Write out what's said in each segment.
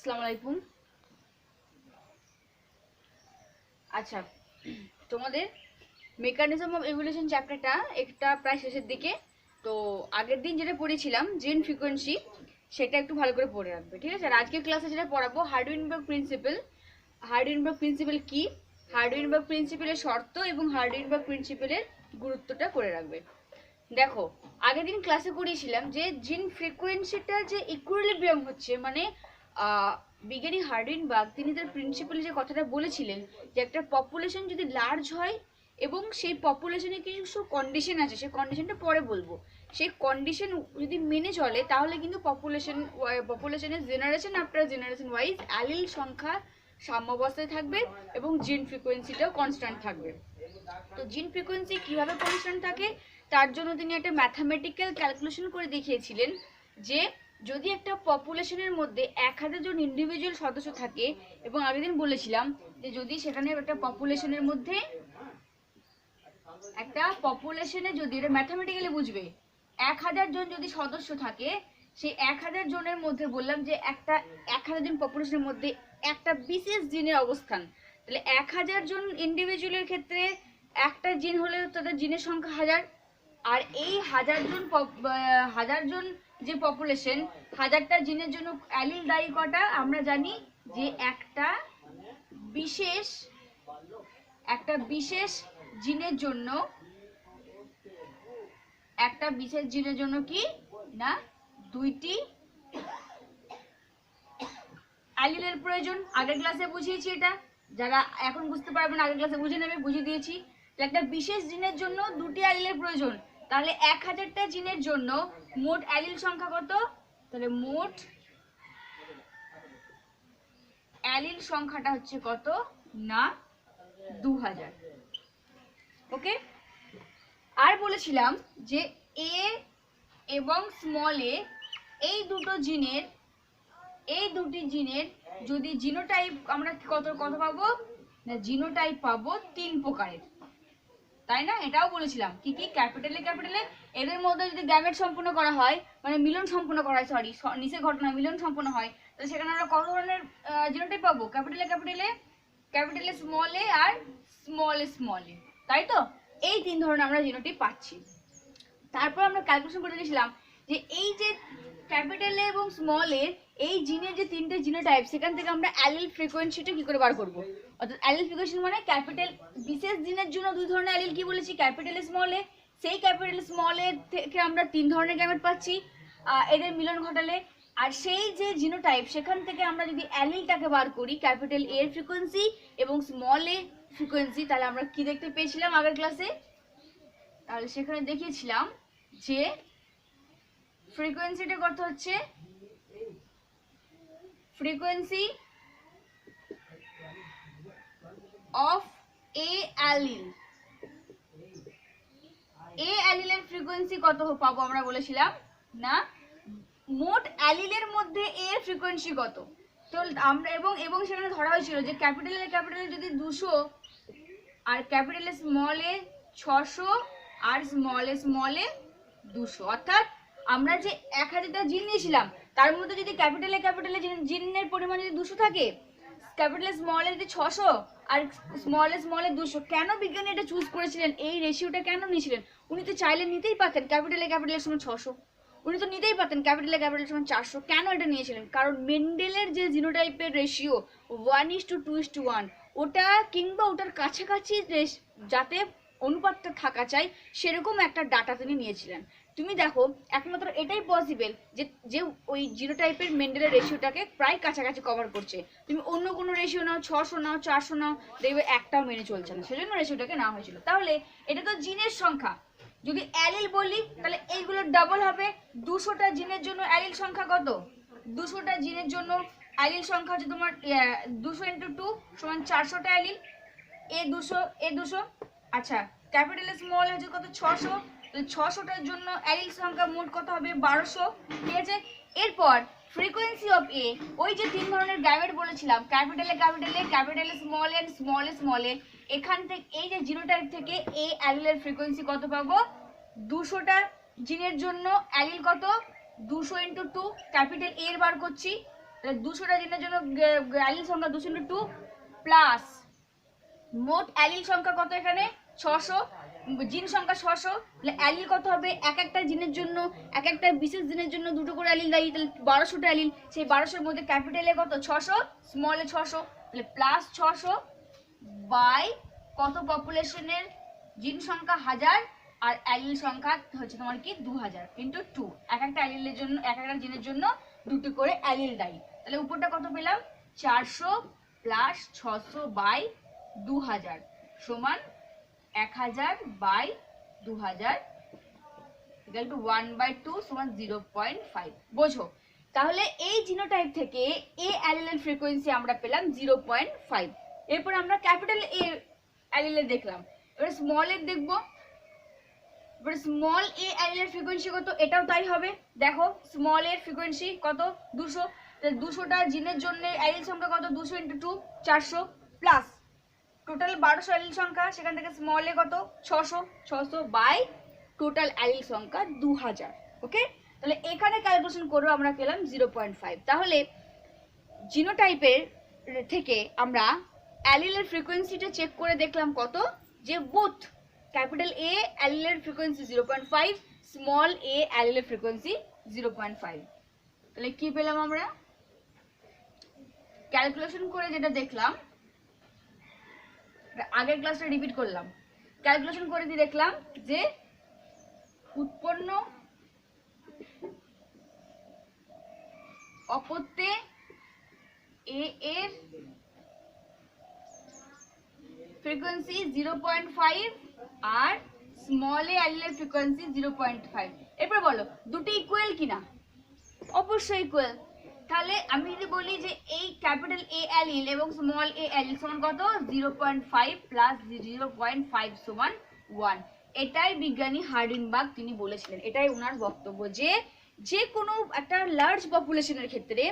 আসসালামু আলাইকুম। আচ্ছা, তোমাদের মেকানিজম অফ এভলিউশন চ্যাপ্টারটা একটা প্রায় শেষের দিকে। তো আগের দিন যেটা পড়েছিলাম জিন ফ্রিকোয়েন্সি, সেটা একটু ভালো করে পড়ে রাখবে, ঠিক আছে? আর আজকের ক্লাসে যেটা পড়াবো হার্ডউইনবার্গ প্রিন্সিপাল। হার্ডউইনবার্গ প্রিন্সিপাল কি, হার্ডউইনবার্গ প্রিন্সিপালের শর্ত এবং হার্ডউইনবার্গ প্রিন্সিপালের গুরুত্বটা করে রাখবে। দেখো, আগের দিন ক্লাসে পড়িয়েছিলাম যে জিন ফ্রিকোয়েন্সিটা যে ইকুইলিব্রিয়াম হচ্ছে, মানে বিজ্ঞানী হার্ডউইনবার্গ তিনি তার প্রিন্সিপালে যে কথাটা বলেছিলেন যে একটা পপুলেশন যদি লার্জ হয় এবং সেই পপুলেশনে কিছু কন্ডিশন আছে, সেই কন্ডিশনটা পরে বলবো, সেই কন্ডিশন যদি মেনে চলে তাহলে কিন্তু পপুলেশনের generation after generation wise allele সংখ্যা সাম্যাবস্থায় থাকবে এবং জিন ফ্রিকোয়েন্সিটাও কনস্ট্যান্ট থাকবে। তো জিন ফ্রিকোয়েন্সি কিভাবে কনস্ট্যান্ট থাকে তার জন্য তিনি একটা ম্যাথামেটিক্যাল ক্যালকুলেশন করে দেখিয়েছিলেন যে যদি একটা পপুলেশনের মধ্যে 1000 জন ইন্ডিভিজুয়াল সদস্য থাকে, এবং আগের দিন বলেছিলাম যে যদি সেখানে একটা পপুলেশনের মধ্যে যদি এটা ম্যাথামেটিক্যালি বুঝবে, 1000 জন যদি সদস্য থাকে, সেই 1000 জনের মধ্যে বললাম যে একটা 1000 জন পপুলেশনের মধ্যে একটা বিশেষ জিনের অবস্থান, তাহলে 1000 জন ইন্ডিভিজুয়ালের ক্ষেত্রে একটা জিন হলে তাদের জিনের সংখ্যা 1000। আর এই 1000 জন যে পপুলেশন, 1000টা জিনের জন্য অ্যালিল দায়ী কটা আমরা জানি যে একটা বিশেষ জিনের জন্য কি না দুইটি অ্যালিলের প্রয়োজন। আগের ক্লাসে বুঝিয়েছি, এটা যারা এখন বুঝতে পারবেন আগের ক্লাসে বুঝে নেবে, বুঝিয়ে দিয়েছি। একটা বিশেষ জিনের জন্য দুটি অ্যালিলের প্রয়োজন, তাহলে 1000টা জিনের জন্য মোট অ্যালিল সংখ্যা কত? তাহলে মোট অ্যালিল সংখ্যাটা হচ্ছে কত না 2000। ওকে, আর বলেছিলাম যে এ এবং স্মল এ এই দুটি জিনের যদি জিনোটাইপ আমরা কত পাবো না, জিনোটাইপ পাবো 3 প্রকারের, তাই না? এটাও বলেছিলাম কি কি, ক্যাপিটালে এদের মধ্যে যদি গ্যামেট সম্পূর্ণ করা হয়, মানে মিলন সম্পূর্ণ করা হয়, সরি নিচে ঘটনা মিলন সম্পূর্ণ হয়, তাহলে সেখানে আমরা কত ধরনের জিনোটাইপ পাবো? ক্যাপিটালে স্মল এ আর স্মল এ, তাই তো? এই 3 ধরনের আমরা জিনোটাইপ পাচ্ছি। তারপর আমরা ক্যালকুলেশন করে দিয়েছিলাম যে এই যে ক্যাপিটাল এ এবং স্মল এ এই জিনের যে 3টে জিনোটাইপ, সেখান থেকে আমরা অ্যালিল ফ্রিকোয়েন্সিটা কি করে বার করব। অর্থাৎ অ্যালিল ফ্রিকোয়েন্সি মানে ক্যাপিটাল বিশেষ জিনের জন্য 2 ধরনের অ্যালিল কি বলেছি, ক্যাপিটাল এ স্মল এ, সেই ক্যাপিটাল স্মল এ থেকে আমরা 3 ধরনের গ্যামেট পাচ্ছি এদের মিলন ঘটালে। আর সেই যে জিনোটাইপ সেখান থেকে আমরা যদি অ্যালিলটাকে বার করি, ক্যাপিটাল এ এর ফ্রিকোয়েন্সি এবং স্মল এ ফ্রিকোয়েন্সি, তাহলে আমরা কি দেখতে পেয়েছিলাম আগের ক্লাসে? তাহলে সেখানে দেখিয়েছিলাম যে ফ্রিকোয়েন্সিটা কত হচ্ছে, ফ্রিকোয়েন্সি অফ এ অ্যালিলের ফ্রিকোয়েন্সি কত পাবো আমরা বলেছিলাম না, মোট অ্যালিলের মধ্যে এর ফ্রিকোয়েন্সি কত। তো আমরা এবং সেখানে ধরা হয়েছিল যে ক্যাপিটালে যদি 200 আর ক্যাপিটালে স্মল এ 600 আর স্মল এ 200, অর্থাৎ আমরা যে 1000টা জিন নিয়েছিলাম তার মধ্যে যদি ক্যাপিটালে জিনের পরিমাণ যদি 200 থাকে, ক্যাপিটালে স্মল এ যদি 600 আর স্মল এ 200, কেন বিজ্ঞানী এটা চুজ করেছিলেন, এই রেশিওটা কেন নিয়েছিলেন? উনি তো চাইলে নিতেই পারতেন ক্যাপিটালের সমান 600, উনি তো নিতেই পারতেন ক্যাপিটালের সমান 400, কেন এটা নিয়েছিলেন? কারণ মেন্ডেলের যে জিনোটাইপের রেশিও 1:2:1, ওটা কিংবা ওটার কাছাকাছি যাতে অনুপাতটা থাকা চাই, সেরকম একটা ডাটা তিনি নিয়েছিলেন। তুমি দেখো, একমাত্র এটাই পসিবল যে ওই জিনোটাইপের মেন্ডেলের রেশিওটাকে প্রায় কাছাকাছি কভার করছে। তুমি অন্য কোনো রেশিও নাও, 600 নাও, 400 নাও, দেখবে একটাও মেনে চলছে না, সেজন্য রেশিওটাকে নেওয়া হয়েছিল। তাহলে এটা তো জিনের সংখ্যা, যদি অ্যালিল বলি তাহলে এইগুলো ডাবল হবে। 200টা জিনের জন্য অ্যালিল সংখ্যা কত? 200টা জিনের জন্য অ্যালিল সংখ্যা হচ্ছে তোমার 200 × 2 সমান 400টা অ্যালিল, এ 200। আচ্ছা, ক্যাপিটাল স্মল হচ্ছে কত? 600, তাহলে 600টার জন্য অ্যালিল সংখ্যা মোট কত হবে? 1200, ঠিক আছে? এরপর ফ্রিকোয়েন্সি অফ এ, ওই যে 3 ধরনের গ্যামেট বলেছিলাম, ক্যাপিটালে স্মল এ, এখান থেকে এই যে জিনোটাইপ থেকে এ অ্যালিলের ফ্রিকোয়েন্সি কত পাবো? 200টা জিনের জন্য অ্যালিল কত? 200 × 2, ক্যাপিটাল এর বার করছি, তাহলে 200টা জিনের জন্য অ্যালিল সংখ্যা 200 × 2 প্লাস মোট অ্যালিল সংখ্যা কত এখানে 600, জিন সংখ্যা 600, তাহলে অ্যালিল কত হবে এক একটা জিনের জন্য এক একটা বিশেষ জিনের জন্য দুটো করে অ্যালিল দায়ী, তাহলে 1200টা অ্যালিল। সেই 1200-এর মধ্যে ক্যাপিটাল এ কত 600, স্মল এ 600, তাহলে প্লাস 600 বাই কত পপুলেশনের জিন সংখ্যা 1000 আর অ্যালিল সংখ্যা হচ্ছে তোমার কি 2000 ইন্টু 2, এক একটা অ্যালিলের জন্য এক একটা জিনের জন্য দুটো করে অ্যালিল দায়ী। তাহলে উপরটা কত পেলাম 400 প্লাস 600 বাই 2000 সমান 1000 বাই 2000 ইকুয়াল টু 1/2 সমান 0.5। বোঝো, তাহলে এই জিনোটাইপ থেকে এ অ্যালিলের ফ্রিকোয়েন্সি আমরা পেলাম 0.5। এরপর আমরা ক্যাপিটাল এ অ্যালিলের দেখলাম, এবার স্মল এর দেখবো। এবার স্মল এ অ্যালিলের ফ্রিকোয়েন্সি কত, এটাও তাই হবে। দেখো স্মল এর ফ্রিকোয়েন্সি কত 200, 200টা জিনের জন্য অ্যালিল সংখ্যা কত 200 × 2 400 প্লাস টোটাল 1200 অ্যালিল সংখ্যা, সেখান থেকে স্মল এ কত 600 বাই টোটাল অ্যালিল সংখ্যা 2000। ওকে, তাহলে এখানে ক্যালকুলেশন করে আমরা পেলাম 0.5। তাহলে জিনোটাইপের থেকে আমরা অ্যালিলের ফ্রিকোয়েন্সিটা চেক করে দেখলাম কত, যে বোথ ক্যাপিটাল এ অ্যালিলের ফ্রিকোয়েন্সি 0.5, স্মল এ অ্যালিলের ফ্রিকোয়েন্সি 0.5। তাহলে কি পেলাম আমরা ক্যালকুলেশন করে যেটা দেখলাম, আগের ক্লাসটা রিপিট করলাম। ক্যালকুলেশন করে দিয়ে দেখলাম যে উৎপন্ন অপত্যে এ এর ফ্রিকোয়েন্সি 0.5 আর স্মল এ অ্যালিলের ফ্রিকোয়েন্সি 0.5। এরপর বলো দুটো ইকুয়াল কিনা, অবশ্যই ইকুয়াল। তাহলে আমি যদি বলি যে এই ক্যাপিটাল এ অ্যালিল এবং স্মল এ অ্যালিল সমান কত 0.5 প্লাস 0.5 সমান 1, এটাই বিজ্ঞানী হার্ডিনবার্গ তিনি বলেছিলেন। এটাই ওনার বক্তব্য যে যে কোনো একটা লার্জ পপুলেশনের ক্ষেত্রে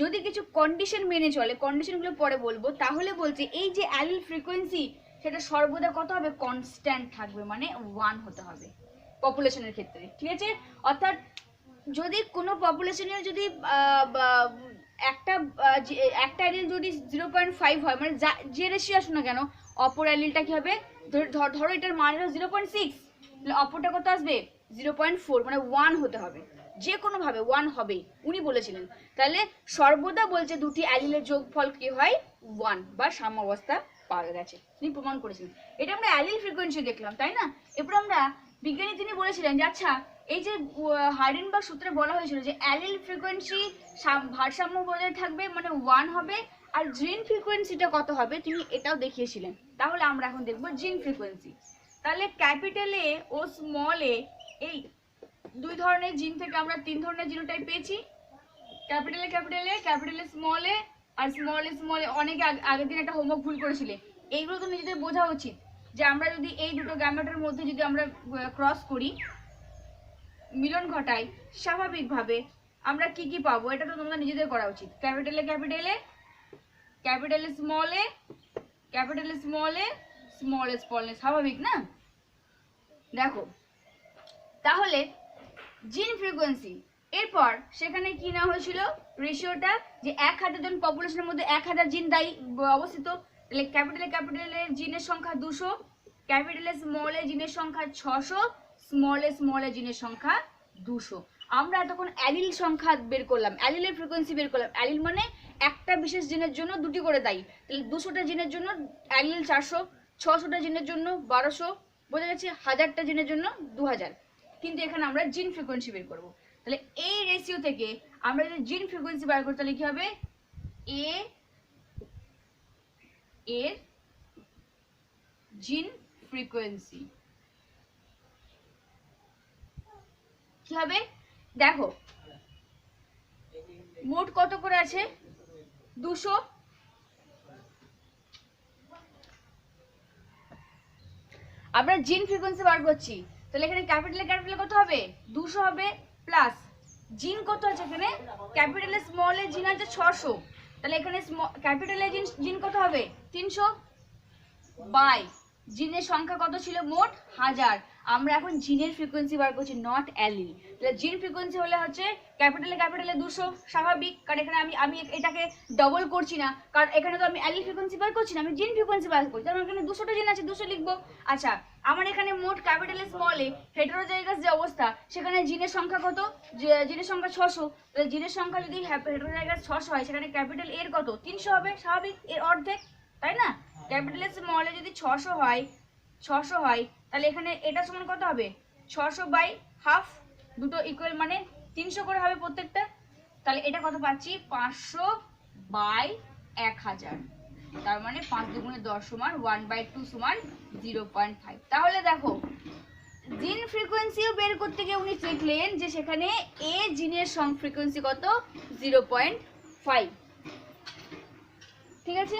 যদি কিছু কন্ডিশন মেনে চলে, কন্ডিশনগুলো পরে বলবো, তাহলে বলছে এই যে অ্যালিল ফ্রিকোয়েন্সি সেটা সর্বদা কত হবে কনস্ট্যান্ট থাকবে, মানে 1 হতে হবে পপুলেশনের ক্ষেত্রে। ঠিক আছে, অর্থাৎ যদি কোনো পপুলেশনের যদি একটা অ্যালিল যদি 0.5 হয়, মানে যে রেশিও আসুন না কেন, অপর অ্যালিলটা কি হবে, ধরো এটার মান হলো 0.6, তাহলে অপরটা কত আসবে 0.4, মানে 1 হতে হবে, যে কোনো ভাবে 1 হবে উনি বলেছিলেন। তাহলে সর্বদা বলছে দুটি অ্যালিলের যোগফল কি হয় 1 বা সাম্যাবস্থা পাওয়া গেছে, তিনি প্রমাণ করেছিলেন। এটা আমরা অ্যালিল ফ্রিকোয়েন্সি দেখলাম, তাই না? এরপর আমরা বিজ্ঞানী তিনি বলেছিলেন যে আচ্ছা এই যে হার্ডিনবার্গ সূত্রে বলা হয়েছিল যে অ্যালিল ফ্রিকোয়েন্সি ভারসাম্য বজায় থাকবে, মানে 1 হবে, আর জিন ফ্রিকোয়েন্সিটা কত হবে তিনি এটাও দেখিয়েছিলেন। তাহলে আমরা এখন দেখব জিন ফ্রিকোয়েন্সি। তাহলে ক্যাপিটাল এ ও স্মল এ এই দুই ধরনের জিন থেকে আমরা তিন ধরনের জিনোটাইপ পেয়েছি, ক্যাপিটাল এ স্মল এ আর স্মল এ। অনেকে আগের দিন একটা হোমওয়ার্ক ভুল করেছিলে, এইগুলো তো নিজেদের বোঝা উচিত যে আমরা যদি এই দুটো গ্যামেটের মধ্যে যদি আমরা ক্রস করি, মিলন ঘটাই, স্বাভাবিকভাবে আমরা কি কি পাবো এটা তো তোমরা নিজেদের করা উচিত। Capital A small A, small A, স্বাভাবিক না? দেখো তাহলে জিন ফ্রিকোয়েন্সি, এরপর সেখানে কি না হয়েছিল রেশিওটা, যে 1000 জন পপুলেশনের মধ্যে 1000 জিন দায়ী অবস্থিত। তাহলে ক্যাপিটাল এর জিনের সংখ্যা 200, ক্যাপিটাল এ স্মল এ জিনের সংখ্যা 600, স্মল এ জিনের সংখ্যা 200। আমরা এতক্ষণ অ্যালিল সংখ্যা বের করলাম, অ্যালিলের ফ্রিকোয়েন্সি বের করলাম। অ্যালিল মানে একটা বিশেষ জিনের জন্য দুটি করে দায়ী, তাহলে 200টা জিনের জন্য অ্যালিল 400, 600টা জিনের জন্য 1200, বোঝা গেছে, 1000টা জিনের জন্য 2000। কিন্তু এখানে আমরা জিন ফ্রিকোয়েন্সি বের করব। তাহলে এই রেশিও থেকে আমরা যদি জিন ফ্রিকোয়েন্সি বের করতে তাহলে কি হবে, এ এর জিন ফ্রিকোয়েন্সি কি হবে, দেখো মোট কত করে আছে 200, আমরা জিন ফ্রিকোয়েন্সি বার করছি, তাহলে এখানে ক্যাপিটালে কত হবে 200 হবে, প্লাস জিন কত আছে এখানে, ক্যাপিটালে স্মল এ জিন আছে 600, তাহলে এখানে ক্যাপিটালে জিন কত হবে 300 বাই জিনের সংখ্যা কত ছিল মোট 1000, আমরা এখন জিনের ফ্রিকোয়েন্সি বার করছি, নট অ্যালিল। তাহলে জিন ফ্রিকোয়েন্সি হলে হচ্ছে ক্যাপিটালে 200, স্বাভাবিক, কারণ এখানে আমি এটাকে ডবল করছি না, কারণ এখানে তো আমি অ্যালিল ফ্রিকোয়েন্সি বার করছি না, আমি জিন ফ্রিকোয়েন্সি বার করছি, তার মানে এখানে 200টা জিন আছে, 200 লিখবো। আচ্ছা, আমার এখানে মোট ক্যাপিটালে স্মলে হেটেরোজাইগাস যে অবস্থা, সেখানে জিনের সংখ্যা কত? জিনের সংখ্যা 600। তাহলে জিনের সংখ্যা যদি হেটেরোজাইগাস 600 হয়, সেখানে ক্যাপিটাল এর কত? 300 হবে, স্বাভাবিক, এর অর্ধেক, তাই না? ক্যাপিটাল স্মলে যদি 600 হয়, তাহলে এখানে এটা সমান কত হবে? 600 বাই হাফ, দুটো ইকুয়াল মানে 300 করে হবে প্রত্যেকটা। তাহলে এটা কত পাচ্ছি? 500 বাই 1000, তার মানে 5 দুগুণে 10 সমান 1/2 সমান 0.5। তাহলে দেখো, জিন ফ্রিকোয়েন্সিও বের করতে গিয়ে উনি লিখলেন যে সেখানে এ জিনের ফ্রিকোয়েন্সি কত? 0.5। ঠিক আছে,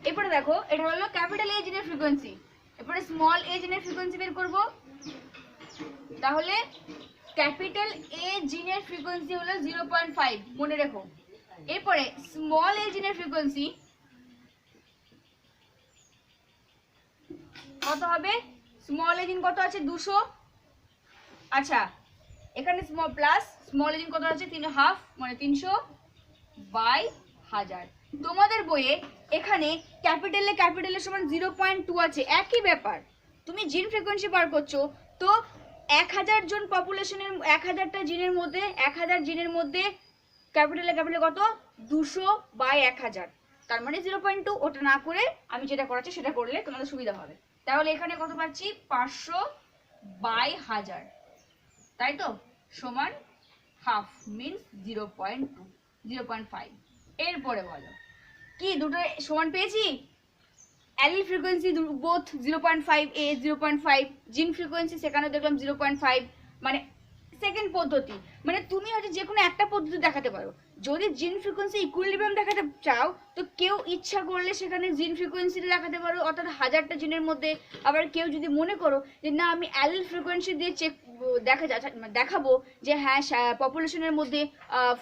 এরপরে দেখো, এটা হলো ক্যাপিটাল এ জিনের ফ্রিকোয়েন্সি। এরপরে স্মল এ জিনের ফ্রিকোয়েন্সি বের করব। তাহলে ক্যাপিটাল এ জিনের ফ্রিকোয়েন্সি হলো 0.5, মনে রেখো। এরপরে স্মল এ জিনের ফ্রিকোয়েন্সি কত হবে? স্মল এ জিন কত আছে? 200। আচ্ছা, এখানে স্মল এ জিন কত আছে? 3.5, মানে 300 বাই 1000। তোমাদের বইয়ে এখানে ক্যাপিটালের সমান 0.2 আছে, একই ব্যাপার। তুমি জিন ফ্রিকোয়েন্সি বার করছো, তো 1000 জন পপুলেশনের 1000টা জিনের মধ্যে 1000 জিনের মধ্যে ক্যাপিটালে কত? 200 বাই 1000, তার মানে 0.2। ওটা না করে আমি যেটা করাচ্ছি সেটা করলে তোমাদের সুবিধা হবে। তাহলে এখানে কত পাচ্ছি? 500 বাই 1000, তাই তো, সমান হাফ, মিনস 0.5। এরপরে বলো, কি দুটো সমান পেয়েছি? অ্যালিল ফ্রিকোয়েন্সি বোথ 0.5, এ 0.5, জিন ফ্রিকোয়েন্সি সেখানে দেখলাম 0.5, মানে সেকেন্ড পদ্ধতি। মানে তুমি হয়তো যে কোনো একটা পদ্ধতি দেখাতে পারো। যদি জিন ফ্রিকোয়েন্সি ইকুইলিব্রিয়াম দেখাতে চাও, তো কেউ ইচ্ছা করলে সেখানে জিন ফ্রিকোয়েন্সিটা দেখাতে পারো, অর্থাৎ 1000টা জিনের মধ্যে। আবার কেউ যদি মনে করো যে না, আমি অ্যালিল ফ্রিকোয়েন্সি দিয়ে দেখাবো যে হ্যাঁ, পপুলেশনের মধ্যে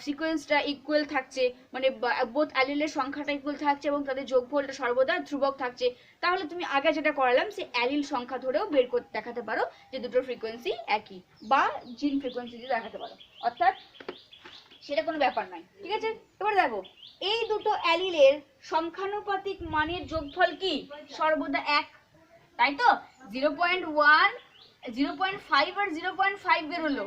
সিকোয়েন্সটা ইকুয়াল থাকছে, মানে বোথ অ্যালিলের সংখ্যাটা ইকুয়াল থাকছে এবং তাদের যোগফলটা সর্বদা ধ্রুবক থাকছে, তাহলে তুমি আগে যেটা করালাম সে অ্যালিল সংখ্যা ধরেও বের করতে দেখাতে পারো যে দুটোর ফ্রিকোয়েন্সি একই, বা জিন ফ্রিকোয়েন্সি দিয়ে দেখাতে পারো, অর্থাৎ সেটা কোনো ব্যাপার নয়। ঠিক আছে, এবার দেখো, এই দুটো অ্যালিলের সংখ্যানুপাতিক মানের যোগফল কি? সর্বদা 1, তাই তো। 0.1, 0.5 আর 0.5 বেরোলো,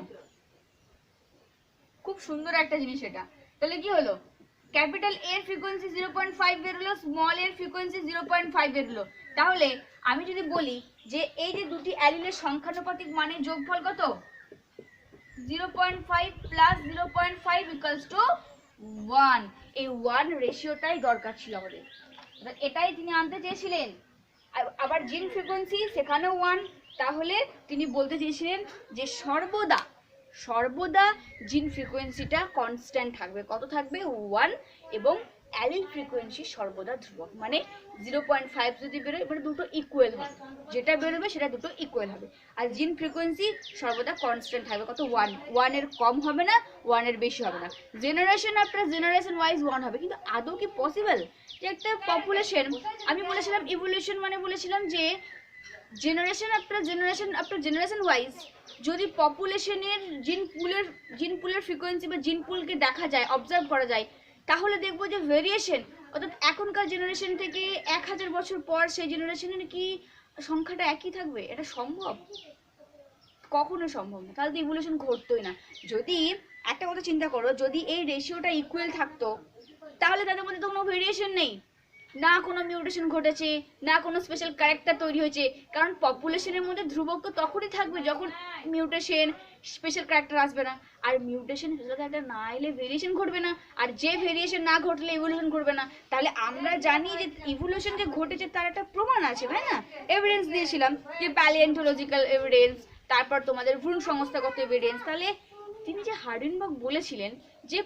খুব সুন্দর একটা জিনিস এটা। তাহলে কি হলো? ক্যাপিটাল এর ফ্রিকোয়েন্সি 0.5 বেরোলো, স্মল এর ফ্রিকোয়েন্সি 0.5 বেরোলো। তাহলে আমি যদি বলি যে এই যে দুটি অ্যালিলের সংখ্যানুপাতিক মানের যোগফল কত? 0.5 প্লাস 0.5 ইকুয়ালস টু 1। এই 1 রেশিওটাই দরকার ছিল আমাদের, এটাই তিনি আনতে চেয়েছিলেন। আবার জিন ফ্রিকোয়েন্সি সেখানেও 1, তাহলে তিনি বলতে চেয়েছিলেন যে সর্বদা জিন ফ্রিকোয়েন্সিটা কনস্ট্যান্ট থাকবে। কত থাকবে? 1। এবং অ্যালিল ফ্রিকোয়েন্সি সর্বদা ধ্রুবক, মানে 0.5 যদি বেরোয়, এবারে দুটো ইকুয়াল হবে, যেটা বেরোবে সেটা দুটো ইকুয়াল হবে। আর জিন ফ্রিকোয়েন্সি সর্বদা কনস্ট্যান্ট থাকবে, কত? 1 এর কম হবে না, 1 এর বেশি হবে না। জেনারেশন আফটার জেনারেশন ওয়াইজ 1 হবে, কিন্তু আদৌ কি পসিবল যে একটা পপুলেশন, আমি বলেছিলাম ইভলিউশন মানে বলেছিলাম যে জেনারেশন আফটার জেনারেশন ওয়াইজ যদি পপুলেশনের জিন পুলের ফ্রিকোয়েন্সি বা জিন পুলকে দেখা যায়, অবজার্ভ করা যায়, তাহলে দেখবো যে ভেরিয়েশন, অর্থাৎ এখনকার জেনারেশন থেকে 1000 বছর পর সেই জেনারেশনের কি সংখ্যাটা একই থাকবে? এটা সম্ভব? কখনো সম্ভব না, তাহলে তো ইভলিউশন ঘটতোই না। যদি একটা কথা চিন্তা করো, যদি এই রেশিওটা ইকুয়াল থাকতো, তাহলে তাদের মধ্যে তো কোনো ভেরিয়েশন নেই, না কোনো মিউটেশন ঘটেছে, না কোনো স্পেশাল ক্যারেক্টার তৈরি হয়েছে। কারণ পপুলেশনের মধ্যে ধ্রুবক তো তখনই থাকবে যখন মিউটেশন, স্পেশাল ক্যারেক্টার আসবে না। আর মিউটেশন, স্পেশাল ক্যারেক্টার না এলে ভেরিয়েশন ঘটবে না, আর যে ভেরিয়েশন না ঘটলে ইভলিউশন ঘটবে না। তাহলে আমরা জানি যে ইভলিউশন যে ঘটেছে তার একটা প্রমাণ আছে, তাই না? এভিডেন্স দিয়েছিলাম, যে প্যালিয়েন্টোলজিক্যাল এভিডেন্স, তারপর তোমাদের ভ্রূণ সংস্থাগত এভিডেন্স। তাহলে তিনি যে হার্ডেনবার্গ বলেছিলেন যে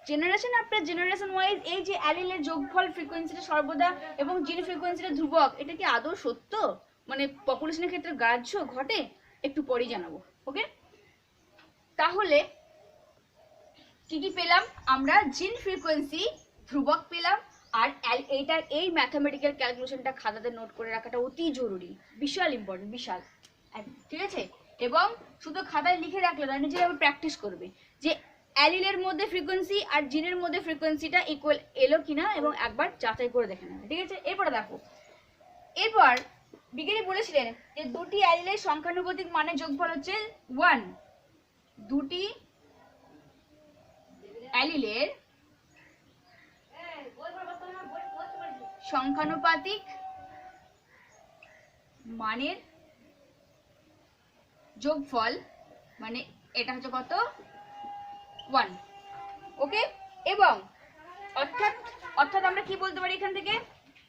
জেনারেশন আফটার জেনারেশন ওয়াইজ এই যে অ্যালিলের যোগফল ফ্রিকোয়েন্সিটা সর্বদা এবং জিন ফ্রিকোয়েন্সিটা ধ্রুবক, এটা কি আদৌ সত্য, মানে পপুলেশনের ক্ষেত্রে গ্রাহ্য ঘটে? একটু পরেই জানাবো, ওকে। তাহলে কি কি পেলাম আমরা? জিন ফ্রিকোয়েন্সি ধ্রুবক পেলাম, আর এই ম্যাথামেটিক্যাল ক্যালকুলেশনটা খাতাতে নোট করে রাখাটা অতি জরুরি, বিশাল ইম্পর্টেন্ট, বিশাল। ঠিক আছে, এবং শুধু খাতায় লিখে রাখলে না, নিজেরা প্র্যাকটিস করবে যে অ্যালিলের মধ্যে ফ্রিকোয়েন্সি আর জিনের মধ্যে ফ্রিকোয়েন্সিটা ইকুয়াল এলো কিনা, এবং একবার যাচাই করে দেখে নেবে, ঠিক আছে। এরপরে দেখো, এরপর বিজ্ঞানী বলেছিলেন যে দুটি অ্যালিলের সংখ্যানুপাতিক মানের যোগফল হচ্ছে 1। দুটি অ্যালিলের সংখ্যানুপাতিক মানের যোগফল মানে এটা হচ্ছে কত, 1। ওকে, এবং অর্থাৎ আমরা কি বলতে পারি এখান থেকে,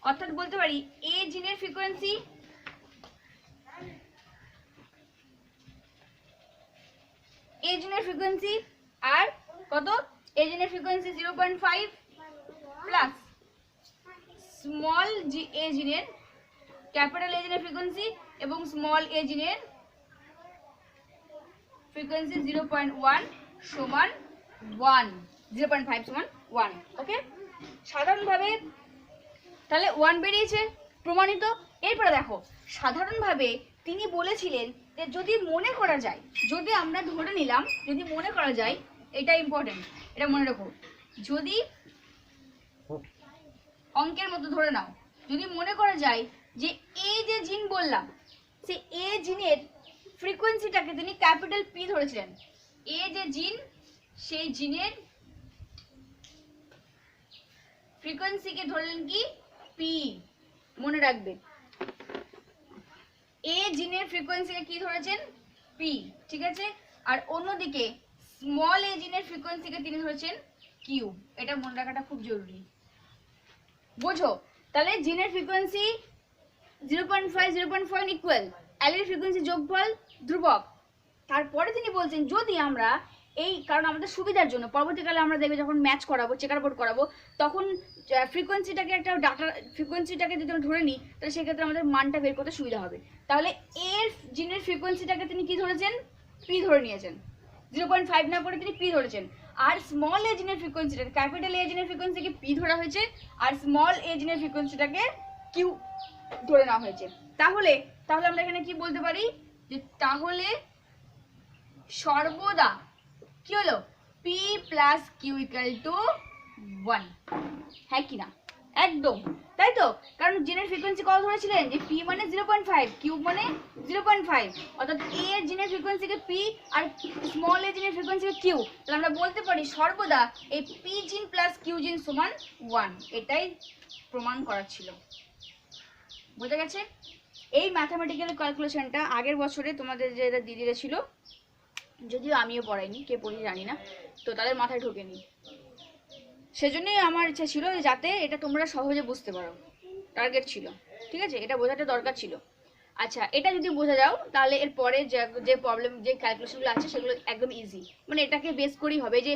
অর্থাৎ বলতে পারি এ জিনের ফ্রিকোয়েন্সি আর কত, এ জিনের ফ্রিকোয়েন্সি 0.5 প্লাস স্মল এ জিনের, ক্যাপিটাল এ জিনের ফ্রিকোয়েন্সি এবং স্মল এ জিনের ফ্রিকোয়েন্সি 0.1 সমান 1, 0.5 সমান 1। ওকে, সাধারণভাবে তাহলে 1 বেরিয়েছে, প্রমাণিত। এরপরে দেখো, সাধারণভাবে তিনি বলেছিলেন যে যদি মনে করা যায়, যদি আমরা ধরে নিলাম, যদি মনে করা যায়, এটা ইম্পর্টেন্ট, এটা মনে রাখো, যদি অঙ্কের মতো ধরে নাও, যদি মনে করা যায় যে এই যে জিন বললাম, সে এ জিনের ফ্রিকোয়েন্সিটাকে তিনি ক্যাপিটাল পি ধরেছিলেন। এ যে জিন, সেই জিনের ফ্রিকোয়েন্সিকে ধরলেন কি, পি। মনে রাখবে, এ জিনের ফ্রিকোয়েন্সিকে কি ধরেছেন, পি, ঠিক আছে। আর অন্যদিকে স্মল এ জিনের ফ্রিকোয়েন্সিকে তিনি ধরেছেন কিউ। এটা মনে রাখাটা খুব জরুরি, বোঝো। তাহলে জিনের ফ্রিকোয়েন্সি 0.5 0.5 ইকুয়াল অ্যালির ফ্রিকোয়েন্সি যোগফল ধ্রুবক। তারপরে তিনি বলছেন যদি আমরা এই, কারণ আমাদের সুবিধার জন্য পরবর্তীকালে আমরা দেখবে যখন ম্যাচ করাবো, চেকার বোর্ড করাবো, তখন ফ্রিকোয়েন্সিটাকে একটা ডাটা ফ্রিকোয়েন্সিটাকে যদি আমরা ধরে নিই, তাহলে সেক্ষেত্রে আমাদের মানটা বের করতে সুবিধা হবে। তাহলে এর জিনের ফ্রিকোয়েন্সিটাকে তিনি কি ধরেছেন, পি ধরে নিয়েছেন, 0.5 না করে তিনি পি ধরেছেন। আর স্মল এ জিনের ফ্রিকোয়েন্সিটাকে, ক্যাপিটাল এ জিনের ফ্রিকোয়েন্সিকে পি ধরা হয়েছে, আর স্মল এ জিনের ফ্রিকোয়েন্সিটাকে কিউ ধরে নেওয়া হয়েছে। তাহলে আমরা এখানে কি বলতে পারি, যে তাহলে সর্বদা কি হলো, P plus Q equal to 1, হ্যাঁ কি না, একদম তাই তো। কারণ জিনের ফ্রিকোয়েন্সি কত ধরেছিলেন, যে পি মানে 0.5, কিউ মানে 0.5, অর্থাৎ এ এর জিনের ফ্রিকোয়েন্সিকে পি আর স্মল এ জিনের ফ্রিকোয়েন্সিকে কিউ। তাহলে আমরা বলতে পারি সর্বদা এই পি জিন প্লাস কিউ জিন সমান 1, এটাই প্রমাণ করা ছিল। বোঝা গেছে? এই ম্যাথামেটিক্যাল ক্যালকুলেশনটা আগের বছরে তোমাদের যে দিদিরা ছিল, যদিও আমিও পড়াইনি, কে পড়ি জানি না, তো তাদের মাথায় ঢোকেনি। সেজন্যই আমার ইচ্ছা ছিল যাতে এটা তোমরা সহজে বুঝতে পারো, টার্গেট ছিল, ঠিক আছে, এটা বোঝাটা দরকার ছিল। আচ্ছা, এটা যদি বোঝা যাও তাহলে এর পরে যে প্রবলেম, যে ক্যালকুলেশনগুলো আছে সেগুলো একদম ইজি, মানে এটাকে বেস করেই হবে যে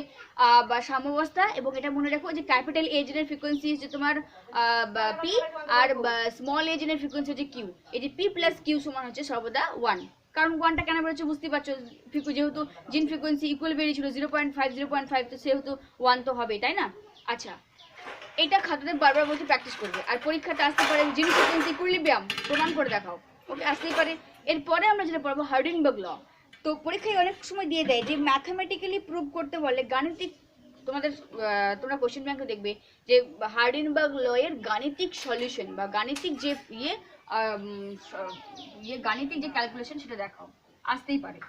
সাম্যাবস্থা। এবং এটা মনে রাখো যে ক্যাপিটাল এ জিনের ফ্রিকোয়েন্সি হচ্ছে তোমার পি, আর স্মল এ জিনের ফ্রিকোয়েন্সি হচ্ছে কিউ। এই যে পি প্লাস কিউ সমান হচ্ছে সর্বদা 1। কারণ 1টা কেন বেরোচ্ছে বুঝতে পারছো, যেহেতু জিন ফ্রিকোয়েন্সি ইকুয়াল বেরিয়েছিল 0.5 0.5, তো সেহেতু 1 তো হবেই, তাই না? আচ্ছা, এটা খাতাতে বারবার বলতে প্র্যাকটিস করবে, আর পরীক্ষাতে আসতে পারে জিন ফ্রিকোয়েন্সি ইকুইলিব্রিয়াম প্রমাণ করে দেখাও, ওকে, আসতেই পারে। এরপরে আমরা যেটা পড়বো হার্ডিনবার্গ ল। তো পরীক্ষায় অনেক সময় দিয়ে দেয় যে ম্যাথামেটিক্যালি প্রুভ করতে বলে গাণিতিক, তোমরা কোশ্চেন ব্যাংকে দেখবে যে হার্ডিনবার্গ ল এর গাণিতিক সলিউশন বা গাণিতিক যে গাণিতিক যে ক্যালকুলেশন সেটা দেখাও, আসতেই পারে।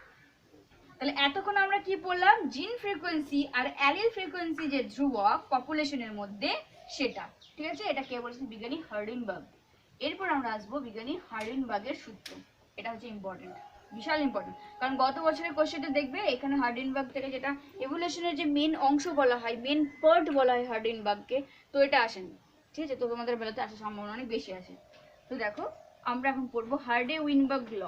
তাহলে এতক্ষণ আমরা কি পড়লাম, জিন ফ্রিকোয়েন্সি আর অ্যালিল ফ্রিকোয়েন্সি যে ধ্রুবক পপুলেশনের মধ্যে সেটা, ঠিক আছে, এটা কে বলেছেন, বিজ্ঞানী হার্ডিনবার্গ। এরপর আমরা আসবো বিজ্ঞানী হার্ডিনবার্গের সূত্র। এটা হচ্ছে ইম্পর্টেন্ট, বিশাল ইম্পর্টেন্ট, কারণ গত বছরের কোশ্চেনটা দেখবে এখানে হার্ডিনবার্গ থেকে যেটা এভলিউশনের যে মেন অংশ বলা হয়, মেন পার্ট বলা হয় হার্ডিনবার্গকে, তো এটা আসেনি, ঠিক আছে, তো তোমাদের বেলাতে আসার সম্ভাবনা অনেক বেশি আছে। তো দেখো, আমরা এখন পড়বো হার্ডে-উইনবার্গ ল।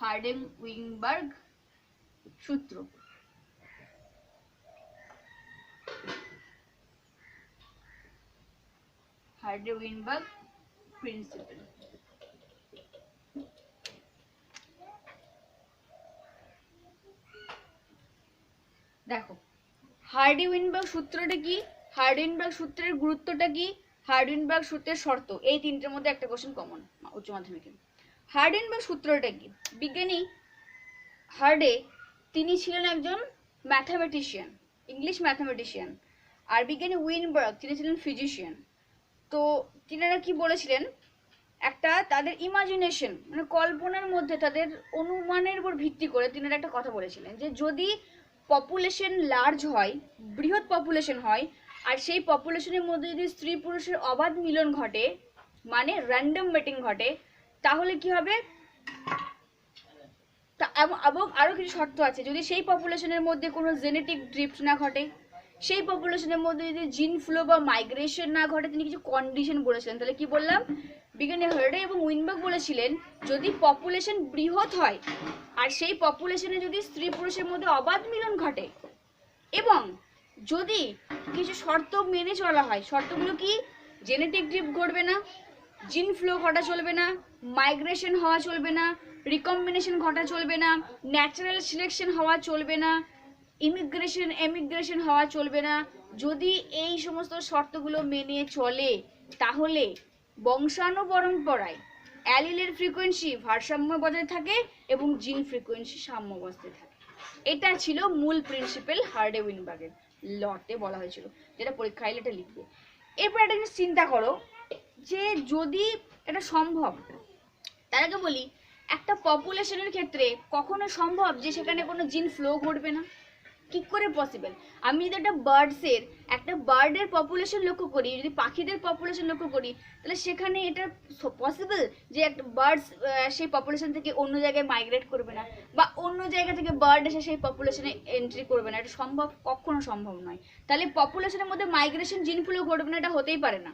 হার্ডে-উইনবার্গ সূত্র। হার্ডে-উইনবার্গ প্রিন্সিপল। দেখো, হার্ডে-উইনবার্গ সূত্রটা কি, হার্ডেনবার্গ সূত্রের গুরুত্বটা কি, হার্ডেনবার্গ সূত্রের শর্ত, এই তিনটের মধ্যে একটা কোশ্চেন কমন উচ্চ মাধ্যমিকে। হার্ডেনবার্গ সূত্রটা কি? বিজ্ঞানী হার্ডে তিনি ছিলেন একজন ম্যাথামেটিশিয়ান, ইংলিশ ম্যাথামেটিশিয়ান, আর বিজ্ঞানী উইনবার্গ তিনি ছিলেন ফিজিশিয়ান। তো তিনারা কি বলেছিলেন, একটা তাদের ইমাজিনেশন মানে কল্পনার মধ্যে তাদের অনুমানের উপর ভিত্তি করে তিনারা একটা কথা বলেছিলেন যে যদি পপুলেশন লার্জ হয়, বৃহৎ পপুলেশন হয়, আর সেই পপুলেশনের মধ্যে যদি স্ত্রী পুরুষের অবাধ মিলন ঘটে মানে র্যান্ডম মেটিং ঘটে, তাহলে কি হবে, এবং আরও কিছু শর্ত আছে, যদি সেই পপুলেশনের মধ্যে কোনো জেনেটিক ড্রিফট না ঘটে, সেই পপুলেশনের মধ্যে যদি জিন ফ্লো বা মাইগ্রেশন না ঘটে, তিনি কিছু কন্ডিশন বলেছিলেন। তাহলে কি বললাম, বিজ্ঞানী হার্ডে এবং উইনবার্গ বলেছিলেন যদি পপুলেশন বৃহৎ হয় আর সেই পপুলেশনে যদি স্ত্রী পুরুষের মধ্যে অবাধ মিলন ঘটে এবং যদি কিছু শর্ত মেনে চলা হয়, শর্তগুলো কি, জেনেটিক ড্রিফট ঘটবে না, জিন ফ্লো ঘটা চলবে না, মাইগ্রেশন হওয়া চলবে না, রিকম্বিনেশন ঘটা চলবে না, ন্যাচারাল সিলেকশন হওয়া চলবে না, এমিগ্রেশন হওয়া চলবে না, যদি এই সমস্ত শর্তগুলো মেনে চলে তাহলে বংশানুপরম্পরায় অ্যালিলের ফ্রিকোয়েন্সি ভারসাম্য বজায় থাকে এবং জিন ফ্রিকোয়েন্সি সাম্যাবস্থায় থাকে। এটা ছিল মূল প্রিন্সিপাল হার্ডে উইনবার্গের লতে বলা হয়েছিল, যেটা পরীক্ষা এলে এটা লিখবে। এরপর একটা জিনিস চিন্তা করো যে যদি এটা সম্ভব, তার আগে বলি একটা পপুলেশনের ক্ষেত্রে কখনো সম্ভব যে সেখানে কোনো জিন ফ্লো ঘটবে না? কি করে পসিবল? আমি যদি একটা বার্ডের পপুলেশন লক্ষ্য করি, যদি পাখিদের পপুলেশন লক্ষ্য করি, তাহলে সেখানে এটা পসিবল যে একটা বার্ডস সেই পপুলেশন থেকে অন্য জায়গায় মাইগ্রেট করবে না, বা অন্য জায়গা থেকে বার্ড এসে সেই পপুলেশনে এন্ট্রি করবে না? এটা সম্ভব? কখনো সম্ভব নয়। তাহলে পপুলেশনের মধ্যে মাইগ্রেশন জিন ফ্লো ঘটবে না, এটা হতেই পারে না।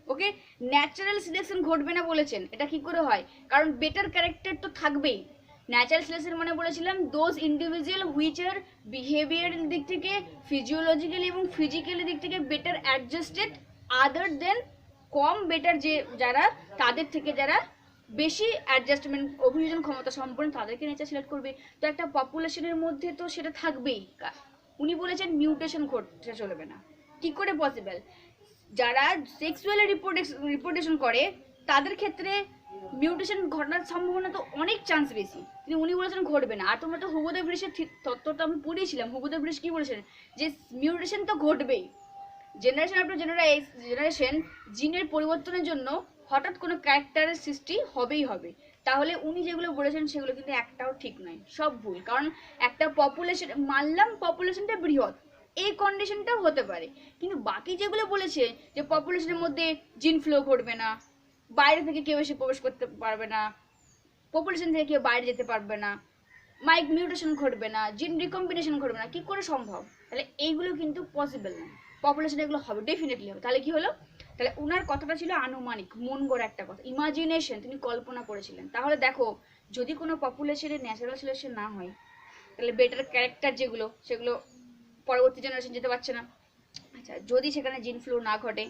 ওকে, ন্যাচারাল সিলেকশন ঘটবে না বলেছেন, এটা কি করে হয়? কারণ বেটার ক্যারেক্টার তো থাকবেই। ন্যাচারাল সিলেকশন মানে বলেছিলাম দোজ ইন্ডিভিজুয়াল হুইচ আর বিহেভিয়ারের দিক থেকে, ফিজিওলজিক্যালি এবং ফিজিক্যালি দিক থেকে বেটার অ্যাডজাস্টেড আদার দেন কম বেটার যে যারা, তাদের থেকে যারা বেশি অ্যাডজাস্টমেন্ট অভিযোজন ক্ষমতা সম্পন্ন, তাদেরকে নেচার সিলেক্ট করবে। তো একটা পপুলেশনের মধ্যে তো সেটা থাকবেই। উনি বলেছেন মিউটেশন ঘটতে চলবে না। কি করে পসিবল? যারা সেক্সুয়ালি রিপ্রোডাকশন করে তাদের ক্ষেত্রে মিউটেশন ঘটার সম্ভাবনা তো অনেক চান্স বেশি, কিন্তু উনি বলেছেন ঘটবে না। আর তোমরা তো হুগোদেব ঋষের তত্ত্বটা আমি পড়িয়েছিলাম, হুগোদেব ঋষ কি বলেছেন যে মিউটেশন তো ঘটবেই, জেনারেশন আফটার জেনারেশন জিনের পরিবর্তনের জন্য হঠাৎ কোনো ক্যারেক্টারের সৃষ্টি হবেই হবে। তাহলে উনি যেগুলো বলেছেন সেগুলো কিন্তু একটাও ঠিক নয়, সব ভুল। কারণ একটা পপুলেশন, মানলাম পপুলেশনটা বৃহৎ, এই কন্ডিশনটাও হতে পারে, কিন্তু বাকি যেগুলো বলেছে যে পপুলেশনের মধ্যে জিন ফ্লো ঘটবে না, বাইরে থেকে কেউ এসে প্রবেশ করতে পারবে না, পপুলেশন থেকে কেউ বাইরে যেতে পারবে না, মিউটেশন ঘটবে না, জিন রিকম্বিনেশন ঘটবে না, কি করে সম্ভব? তাহলে এইগুলো কিন্তু পসিবল না। পপুলেশন এগুলো হবে, ডেফিনেটলি হবে। তাহলে কি হলো? তাহলে ওনার কথাটা ছিল আনুমানিক, মন গড়া একটা কথা, ইমাজিনেশন, তিনি কল্পনা করেছিলেন। তাহলে দেখো, যদি কোনো পপুলেশনে ন্যাচারাল সিলেকশন না হয়, তাহলে বেটার ক্যারেক্টার যেগুলো, সেগুলো পরবর্তী জেনারেশন যেতে পারছে না। আচ্ছা, যদি সেখানে জিন ফ্লো না ঘটে,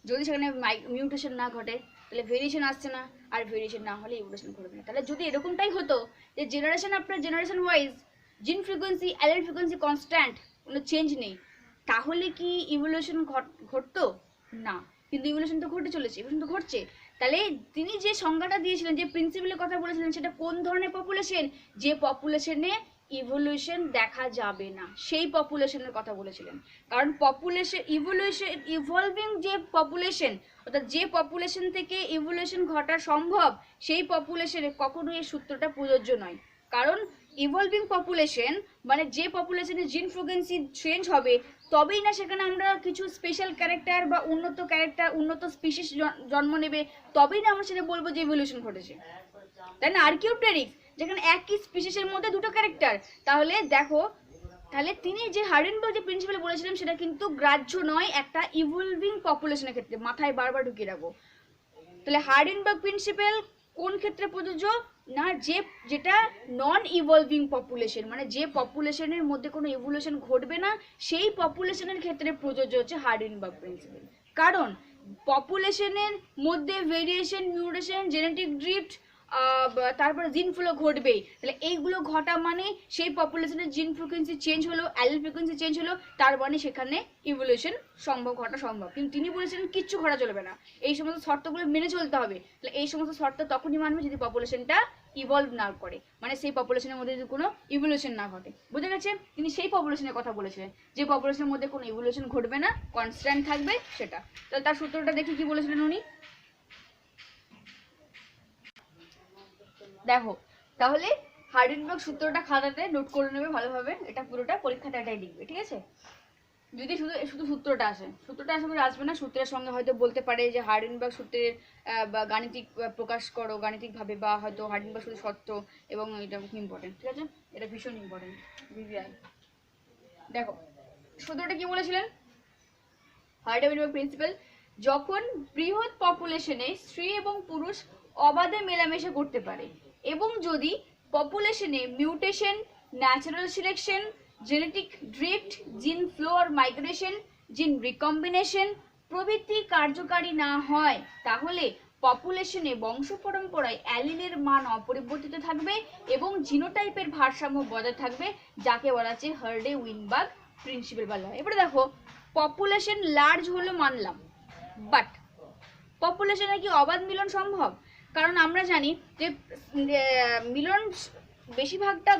যদি সেখানে মিউটেশন না ঘটে, তাহলে ভেরিয়েশন আসছে না, আর ভেরিয়েশন না হলে ইভলিউশন ঘটবে না। তাহলে যদি এরকমটাই হতো যে জেনারেশন আফটার জেনারেশন ওয়াইজ জিন ফ্রিকোয়েন্সি, অ্যালিল ফ্রিকোয়েন্সি কনস্ট্যান্ট, কোনো চেঞ্জ নেই, তাহলে কি ইভলিউশন ঘটতো না? কিন্তু ইভলিউশন তো ঘটে চলেছে, ইভলিউশন তো ঘটছে। তাহলে তিনি যে সংজ্ঞাটা দিয়েছিলেন, যে প্রিন্সিপালের কথা বলেছিলেন, সেটা কোন ধরনের পপুলেশন? যে পপুলেশনে ইভলিউশন দেখা যাবে না, সেই পপুলেশনের কথা বলেছিলেন। কারণ পপুলেশন ইভলভিং যে পপুলেশন, অর্থাৎ যে পপুলেশন থেকে ইভলিউশন ঘটা সম্ভব, সেই পপুলেশনে কখনোই এই সূত্রটা প্রযোজ্য নয়। কারণ ইভলভিং পপুলেশন মানে যে পপুলেশনে জিন ফ্রিকোয়েন্সি চেঞ্জ হবে, তবেই না সেখানে আমরা কিছু স্পেশাল ক্যারেক্টার বা উন্নত স্পিসিস জন্ম নেবে, তবেই না আমরা সেটা বলবো যে ইভলিউশন ঘটেছে, তাই না? আর্কিওপ্টেরিক্স, যেখানে একই স্পিসিসের মধ্যে দুটো ক্যারেক্টার, তাহলে দেখো, তাহলে তিনি যে হার্ডেনবার্গ যে প্রিন্সিপাল বলেছিলেন সেটা কিন্তু গ্রাহ্য নয় একটা ইভলভিং পপুলেশনের ক্ষেত্রে, মাথায় বারবার ঢুকিয়ে রাখো। তাহলে হার্ডেনবার্গ প্রিন্সিপাল কোন ক্ষেত্রে প্রযোজ্য? না, যেটা নন ইভলভিং পপুলেশন, মানে যে পপুলেশনের মধ্যে কোনো ইভলিউশন ঘটবে না, সেই পপুলেশনের ক্ষেত্রে প্রযোজ্য হচ্ছে হার্ডেনবার্গ প্রিন্সিপাল। কারণ পপুলেশনের মধ্যে ভেরিয়েশন, মিউটেশন, জেনেটিক ড্রিফট তারপরে জিন ফ্লো ঘটবে, তাহলে এইগুলো ঘটা মানে সেই পপুলেশনের জিন ফ্রিকোয়েন্সি চেঞ্জ হলো, অ্যালিল ফ্রিকোয়েন্সি চেঞ্জ হলো, তার মানে সেখানে ইভলিউশন ঘটা সম্ভব। কিন্তু তিনি বলেছিলেন কিচ্ছু ঘটা চলবে না, এই সমস্ত শর্তগুলো মেনে চলতে হবে। তাহলে এই সমস্ত শর্ত তখনই মানবে যদি পপুলেশনটা ইভলভ না করে, মানে সেই পপুলেশনের মধ্যে যদি কোনো ইভলিউশন না ঘটে। বুঝে গেছে? তিনি সেই পপুলেশনের কথা বলেছিলেন যে পপুলেশনের মধ্যে কোনো ইভলিউশন ঘটবে না, কনস্ট্যান্ট থাকবে সেটা। তাহলে তার সূত্রটা দেখি কি বলেছিলেন উনি। দেখো তাহলে হার্ডেনবার্গ সূত্রটা খাতাতে নোট করে নেবে ভালোভাবে, এটা পুরোটা পরীক্ষাতে এটাই লিখবে, ঠিক আছে? যদি শুধু শুধু সূত্রটা আসে, সূত্রটা আশা করি আসবে না, সূত্রের সঙ্গে হয়তো বলতে পারে যে হার্ডেনবার্গ সূত্রের বা গাণিতিক প্রকাশ করো গাণিতিকভাবে, বা হয়তো হার্ডেনবার্গ সূত্রের শর্ত, এবং এটা খুব ইম্পর্টেন্ট, ঠিক আছে? এটা ভীষণ ইম্পর্টেন্ট ভিভিআই। দেখো সূত্রটা কি বলেছিলেন, হার্ডেনবার্গ প্রিন্সিপাল, যখন বৃহৎ পপুলেশনে স্ত্রী এবং পুরুষ অবাধে মেলামেশা করতে পারে, এবং যদি পপুলেশনে mutation, natural selection, genetic drift, gene flow আর মাইগ্রেশন, জিন রিকম্বিনেশন প্রভৃতি কার্যকারী না হয়, তাহলে পপুলেশনে বংশ পরম্পরায় অ্যালিলের মান অপরিবর্তিত থাকবে এবং জিনোটাইপের ভারসাম্য বজায় থাকবে, যাকে বলা হচ্ছে হার্ডে উইনবার্গ প্রিন্সিপাল বলা হয়। এবারে দেখো পপুলেশন লার্জ হলো মানলাম, বাট পপুলেশনে কি অবাধ মিলন সম্ভব? কারণ আমরা জানি যে মিলন বেশিরভাগটা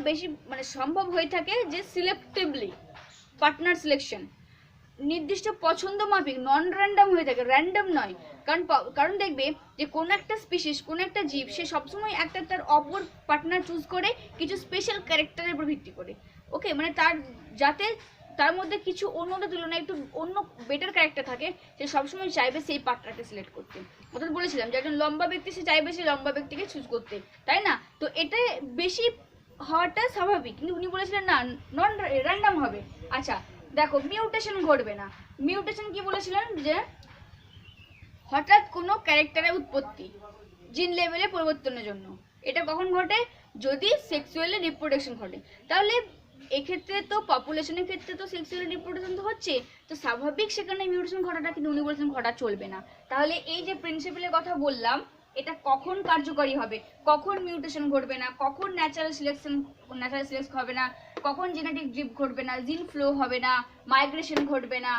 মানে সম্ভব হয়ে থাকে যে সিলেক্টিভলি, পার্টনার সিলেকশন, নির্দিষ্ট পছন্দ মাফিক, নন র্যান্ডম হয়ে থাকে, র্যান্ডম নয়। কারণ দেখবে যে কোনো একটা স্পিসিস, কোনো একটা জীব, সে সবসময় একটা তার অপর পার্টনার চুজ করে কিছু স্পেশাল ক্যারেক্টারের উপর ভিত্তি করে, ওকে, মানে তার যাতে তার মধ্যে কিছু অন্যদের তুলনায় একটু অন্য বেটার ক্যারেক্টার থাকে, সে সবসময় চাইবে সেই পার্টনারকে সিলেক্ট করতে। অর্থাৎ বলেছিলাম যে একজন লম্বা ব্যক্তি, সে চাইবে সেই লম্বা ব্যক্তিকে চুজ করতে, তাই না? তো এটা বেশি হওয়াটা স্বাভাবিক, কিন্তু উনি বলেছিলেন না, নন র্যান্ডম হবে। আচ্ছা দেখো মিউটেশন ঘটবে না, মিউটেশন কি বলেছিলেন যে হঠাৎ কোনো ক্যারেক্টারের উৎপত্তি জিন লেভেলে পরিবর্তনের জন্য, এটা কখন ঘটে? যদি সেক্সুয়ালি রিপ্রোডাকশন ঘটে। তাহলে এক্ষেত্রে তো পপুলেশনের ক্ষেত্রে তো সেক্সুয়ালি রিপ্রোডাকশন তো হচ্ছে, তো স্বাভাবিক সেখানে মিউটেশন ঘটাটা, কিন্তু উনি বলেছেন ঘটা চলবে না। তাহলে এই যে প্রিন্সিপালের কথা বললাম, এটা কখন কার্যকরী হবে, কখন মিউটেশন ঘটবে না, কখন ন্যাচারাল সিলেকশন হবে না, কখন জেনেটিক ড্রিফট ঘটবে না, জিন ফ্লো হবে না, মাইগ্রেশন ঘটবে না,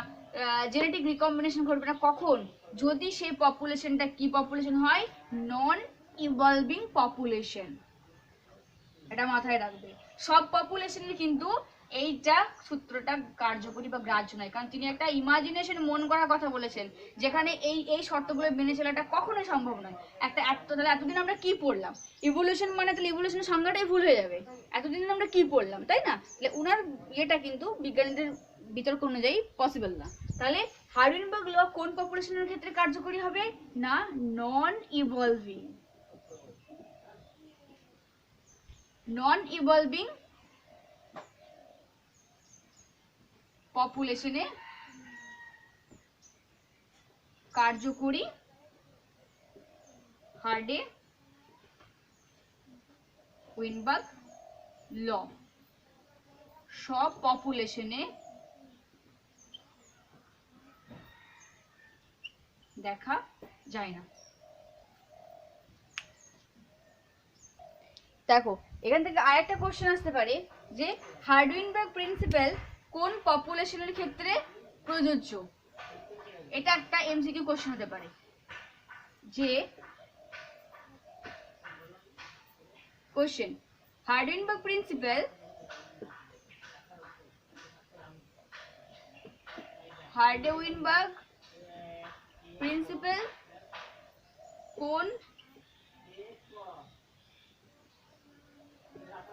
জেনেটিক রিকম্বিনেশন ঘটবে না, কখন? যদি সেই পপুলেশনটা কি পপুলেশন হয়? নন ইভলভিং পপুলেশন। এটা মাথায় রাখবে। সব পপুলেশনে কিন্তু এইটা সূত্রটা কার্যকরী বা গ্রাহ্য নয়, কারণ তিনি একটা ইমাজিনেশন মন করার কথা বলেছেন, যেখানে এই শর্তগুলো মেনে চলাটা কখনোই সম্ভব নয়। তাহলে এতদিন আমরা কি পড়লাম? ইভলিউশন মানে তাহলে ইভলিউশনের সংজ্ঞাটাই ভুল হয়ে যাবে। এতদিন আমরা কি পড়লাম, তাই না? তাহলে উনার ইয়েটা কিন্তু বিজ্ঞানীদের বিতর্ক অনুযায়ী পসিবল না। তাহলে হার্ডেনবার্গ ল কোন পপুলেশনের ক্ষেত্রে কার্যকরী হবে না? নন ইভলভিং পপুলেশনে কার্যকরী হার্ডে উইনবার্গ ল। সব পপুলেশনে দেখা যায় না। দেখো এখান থেকে আরেকটা কোশ্চেন আসতে পারে যে হার্ডউইনবার্গ প্রিন্সিপাল কোন পপুলেশনের ক্ষেত্রে প্রযোজ্য। এটা একটা এমসিকিউ কোশ্চেন হতে পারে যে কোশ্চেন হার্ডউইনবার্গ প্রিন্সিপাল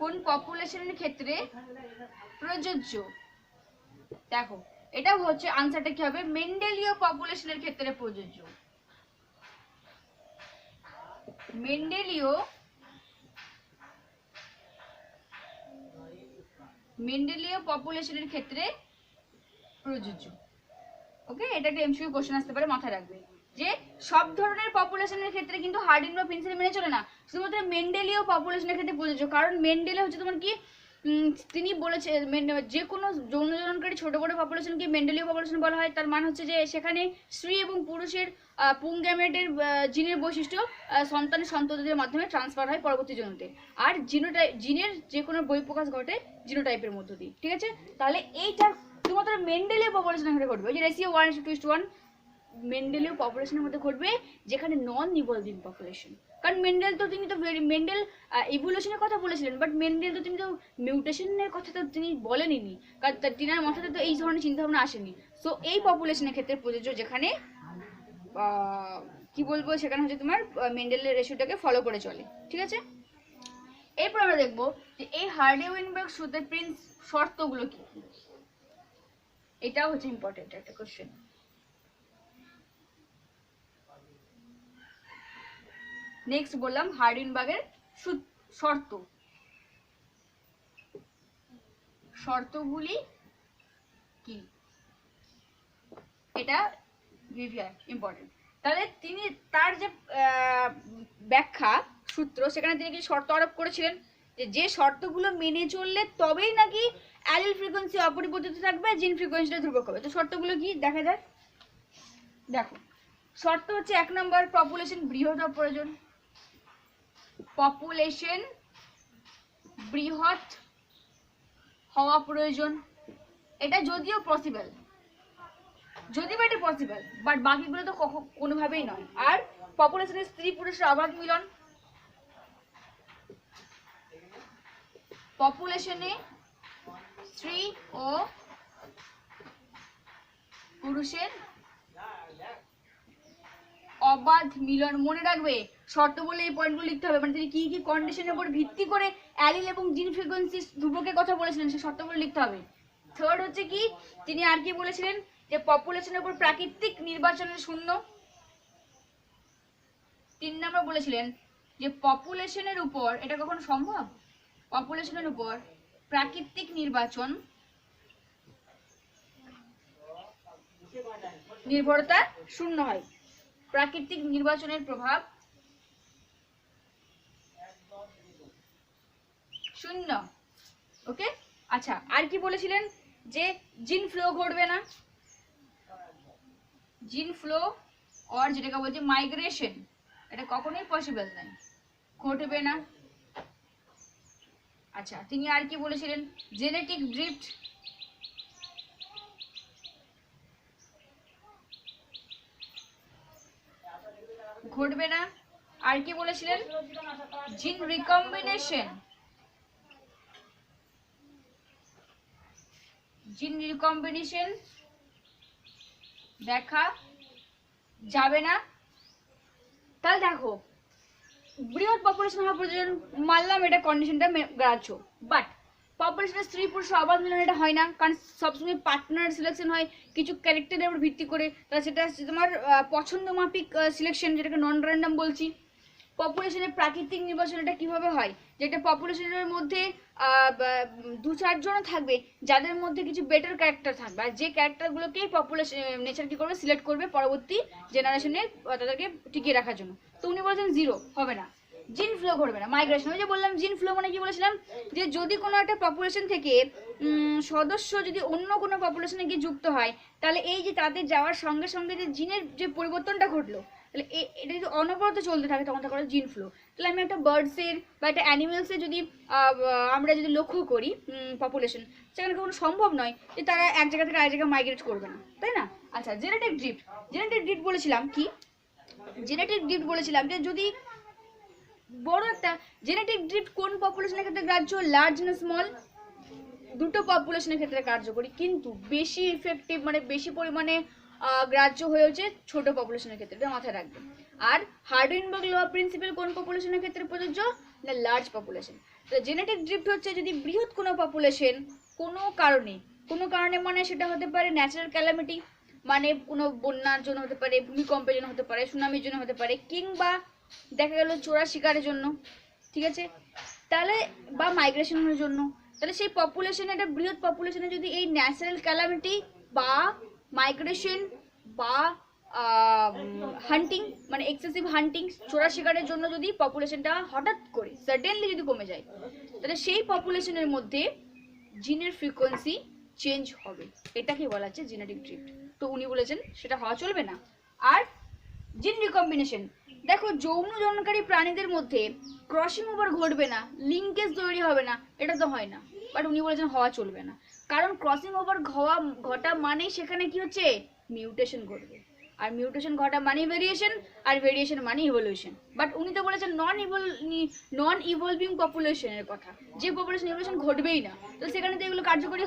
কোন পপুলেশনের ক্ষেত্রে প্রযোজ্য। দেখো এটা হচ্ছে আনসারটা কি হবে? মেন্ডেলীয় পপুলেশনের ক্ষেত্রে প্রযোজ্য। মেন্ডেলীয় পপুলেশনের ক্ষেত্রে প্রযোজ্য। ওকে, এটা একটা এমসিকিউ কোশ্চেন আসতে পারে, মাথায় রাখবে যে সব ধরনের পপুলেশনের ক্ষেত্রে কিন্তু হার্ডউইনবার্গ প্রিন্সিপাল মেনে চলে না, শুধুমাত্র মেন্ডেলীয় পপুলেশনের ক্ষেত্রে প্রযোজ্য। কারণ মেন্ডেলে হচ্ছে তোমার কি তিনি বলেছে যে কোনো যৌনজননকারী ছোট বড় পপুলেশনকে মেন্ডেলীয় পপুলেশন বলা হয়। তার মানে হচ্ছে যে সেখানে স্ত্রী এবং পুরুষের পুংগ্যামেটের জিনের বৈশিষ্ট্য সন্তানের সন্ততিদের মাধ্যমে ট্রান্সফার হয় পরবর্তী জন্মতে, আর জিনের যে কোনো বহিঃপ্রকাশ ঘটে জিনোটাইপের মধ্য দিয়ে। ঠিক আছে, তাহলে এইটা শুধুমাত্র মেন্ডেলীয় পপুলেশনের ক্ষেত্রে ঘটবে, ওই যে রেশিও 1:1 মেন্ডেলীয় পপুলেশনের মধ্যে ঘটবে, যেখানে নন নিবলজিন পপুলেশন। কারণ তিনি তো মেন্ডেল ইভলিউশনের কথা বলেছিলেন, বাট মেন্ডেল তো তিনি তো মিউটেশনের কথা তো তিনি বলেননি, কারণ তিনার মাথাতে তো এই ধরনের চিন্তাভাবনা আসেনি। সো এই পপুলেশনের ক্ষেত্রে প্রযোজ্য, যেখানে কি বলবো, সেখানে হচ্ছে তোমার মেন্ডেলের রেশিওটাকে ফলো করে চলে। ঠিক আছে, এরপর আমরা দেখবো যে এই হার্ডি-ওয়েইনবার্গ সূত্রের শর্তগুলো কি কি। এটাও হচ্ছে ইম্পর্টেন্ট একটা কোশ্চেন। নেক্সট বললাম হার্ডি-ওয়েইনবার্গের শর্ত, শর্তগুলি কি, এটা ইম্পর্টেন্ট। তাহলে তিনি তার যে ব্যাখ্যা সূত্র, সেখানে তিনি কিছু শর্ত আরোপ করেছিলেন, যে শর্তগুলো মেনে চললে তবেই নাকি অ্যালিল ফ্রিকোয়েন্সি অপরিবর্তিত থাকবে, জিন ফ্রিকোয়েন্সিটা ধ্রুবক হবে। তো শর্তগুলো কি দেখা যায়, দেখো। শর্ত হচ্ছে 1 নম্বর, পপুলেশন বৃহৎ হওয়া প্রয়োজন। পপুলেশন বৃহৎ হওয়া প্রয়োজন, এটা যদিও পসিবল, যদিও এটা পসিবল, বাট বাকিগুলো তো কোনোভাবেই নয়। আর পপুলেশনের স্ত্রী পুরুষের অবাধ মিলন, পপুলেশনে স্ত্রী ও পুরুষের অবাধ মিলন। মনে রাখবে শর্ত বলে এই পয়েন্টগুলো লিখতে হবে, মানে তিনি কি কি কন্ডিশনের উপর ভিত্তি করে অ্যালিল এবং জিন ফ্রিকোয়েন্সি ধ্রুবকের কথা বলেছিলেন, সেই শর্তগুলো লিখতে হবে। থার্ড হচ্ছে কি, তিনি আর কি বলেছিলেন, যে পপুলেশনের উপর প্রাকৃতিক নির্বাচনের শূন্য। 3 নম্বর বলেছিলেন যে পপুলেশনের উপর, এটা কখনো সম্ভব, পপুলেশনের উপর প্রাকৃতিক নির্বাচন নির্ভরতা শূন্য হয়, প্রাকৃতিক নির্বাচনের প্রভাব শূন্য। ওকে, আচ্ছা, আর কি বলেছিলেন, যে জিন ফ্লো ঘটবে না, জিন ফ্লো আর যেটাকে বলছে মাইগ্রেশন, এটা কখনোই পসিবল নয়, ঘটবে না। আচ্ছা, তিনি আর কি বলেছিলেন, জেনেটিক ড্রিফট ঘটবে না। আর কি বলেছিলেন, জিন রিকম্বিনেশন, জিন রিকম্বিনেশন দেখা যাবে না। তাহলে দেখো, বৃহৎ পপুলেশন হওয়া প্রয়োজন, মানলাম এটা কন্ডিশনটা গ্রাহ্য, বাট পপুলেশনের স্ত্রী পুরুষ অবাধ মিলন এটা হয় না, কারণ সবসময় পার্টনার সিলেকশন হয় কিছু ক্যারেক্টারের উপর ভিত্তি করে, তাহলে সেটা তোমার পছন্দ মাফিক সিলেকশন, যেটাকে নন র্যান্ডম বলছি। পপুলেশনের প্রাকৃতিক নির্বাচন এটা কিভাবে হয়, যেটা পপুলেশনের মধ্যে 2-4 জন থাকবে যাদের মধ্যে কিছু বেটার ক্যারেক্টার থাকবে, আর যে ক্যারেক্টারগুলোকেই পপুলেশন নেচার কি করবে, সিলেক্ট করবে পরবর্তী জেনারেশনে তাদেরকে টিকিয়ে রাখার জন্য। তো উনি বলেছেন জিরো হবে না, জিন ফ্লো ঘটবে না। মাইগ্রেশন, ওই যে বললাম জিন ফ্লো মানে কি বলেছিলাম, যে যদি কোনো একটা পপুলেশন থেকে সদস্য যদি অন্য কোনো পপুলেশনে গিয়ে যুক্ত হয়, তাহলে এই যে তাদের যাওয়ার সঙ্গে সঙ্গে যে জিনের যে পরিবর্তনটা ঘটলো, তাহলে এটা যদি অনবরত চলতে থাকে তখন তাকে বলে জিন ফ্লো। তাহলে আমি একটা বার্ডসের বা একটা অ্যানিমেলসের যদি আমরা যদি লক্ষ্য করি পপুলেশন, সেখানে কখনো সম্ভব নয় যে তারা এক জায়গা থেকে আরেক জায়গায় মাইগ্রেট করবে না, তাই না। আচ্ছা, জেনেটিক ড্রিফট, জেনেটিক ড্রিফট বলেছিলাম কি, জেনেটিক ড্রিফট বলেছিলাম যে যদি বড় একটা জেনেটিক ড্রিফট কোন পপুলেশনের ক্ষেত্রে গ্রাহ্য, লার্জ না স্মল, দুটো পপুলেশনের ক্ষেত্রে কার্যকরী, কিন্তু বেশি ইফেক্টিভ মানে বেশি পরিমাণে গ্রাহ্য হয়েছে ছোট পপুলেশনের ক্ষেত্রে, এটা মাথায় রাখবেন। আর হার্ডি-ওয়েইনবার্গ ল প্রিন্সিপাল কোন পপুলেশনের ক্ষেত্রে প্রযোজ্য, না লার্জ পপুলেশন। তো জেনেটিক ড্রিফট হচ্ছে যদি বৃহৎ কোনো পপুলেশন কোনো কারণে মানে সেটা হতে পারে ন্যাচারাল ক্যালামিটি, মানে কোনো বন্যার জন্য হতে পারে, ভূমিকম্পের জন্য হতে পারে, সুনামির জন্য হতে পারে, কিংবা দেখা গেল চোরা শিকারের জন্য, ঠিক আছে, তাহলে বা মাইগ্রেশনের জন্য, তাহলে সেই পপুলেশনে একটা বৃহৎ পপুলেশনে যদি এই ন্যাচারাল ক্যালামিটি বা মাইগ্রেশন বা হান্টিং মানে এক্সেসিভ হান্টিং চোরা শিকারের জন্য যদি পপুলেশনটা হঠাৎ করে সাডেনলি যদি কমে যায়, তাহলে সেই পপুলেশনের মধ্যে জিনের ফ্রিকোয়েন্সি চেঞ্জ হবে, এটাকে বলা হচ্ছে জেনেটিক ড্রিফট। তো উনি বলেছেন সেটা হওয়া চলবে না। আর জিন রিকম্বিনেশন, দেখো যৌন জননকারী প্রাণীদের মধ্যে ক্রসিং ওভার ঘটবে না, লিঙ্কেজ তৈরি হবে না, এটা তো হয় না, বাট উনি বলেছেন হওয়া চলবে না, কারণ ক্রসিং ওভার ঘটা মানে সেখানে কি হচ্ছে, মিউটেশন ঘটবে, আর মিউটেশন ঘটা মানে ভেরিয়েশন, আর ভেরিয়েশন মানে ইভলিউশন। বাট উনি তো বলেছেন নন ইভলভিং পপুলেশনের কথা, যে পপুলেশন ইভলিউশন ঘটবেই না, তো সেখানে তো এগুলো কার্যকরী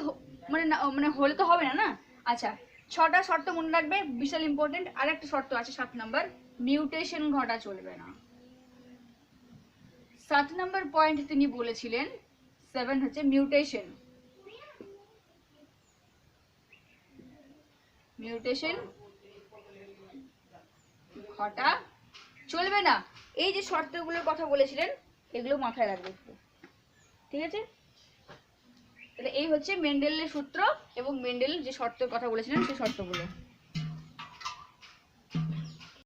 মানে হলে তো হবে না না। আচ্ছা, 6টা শর্ত মনে রাখবে, বিশাল ইম্পর্টেন্ট। আর একটা শর্ত আছে 7 নাম্বার, মিউটেশন ঘটা চলবে না। 7 নাম্বার পয়েন্ট তিনি বলেছিলেন, 7 হচ্ছে মিউটেশন। মিউটেশন ঘটা চলবে না। এই যে শর্তগুলোর কথা বলেছিলেন এগুলো মাথায় রাখবে একটু, ঠিক আছে? তাহলে এই হচ্ছে মেন্ডেলের সূত্র এবং মেন্ডেল যে শর্তের কথা বলেছিলেন সেই শর্তগুলো।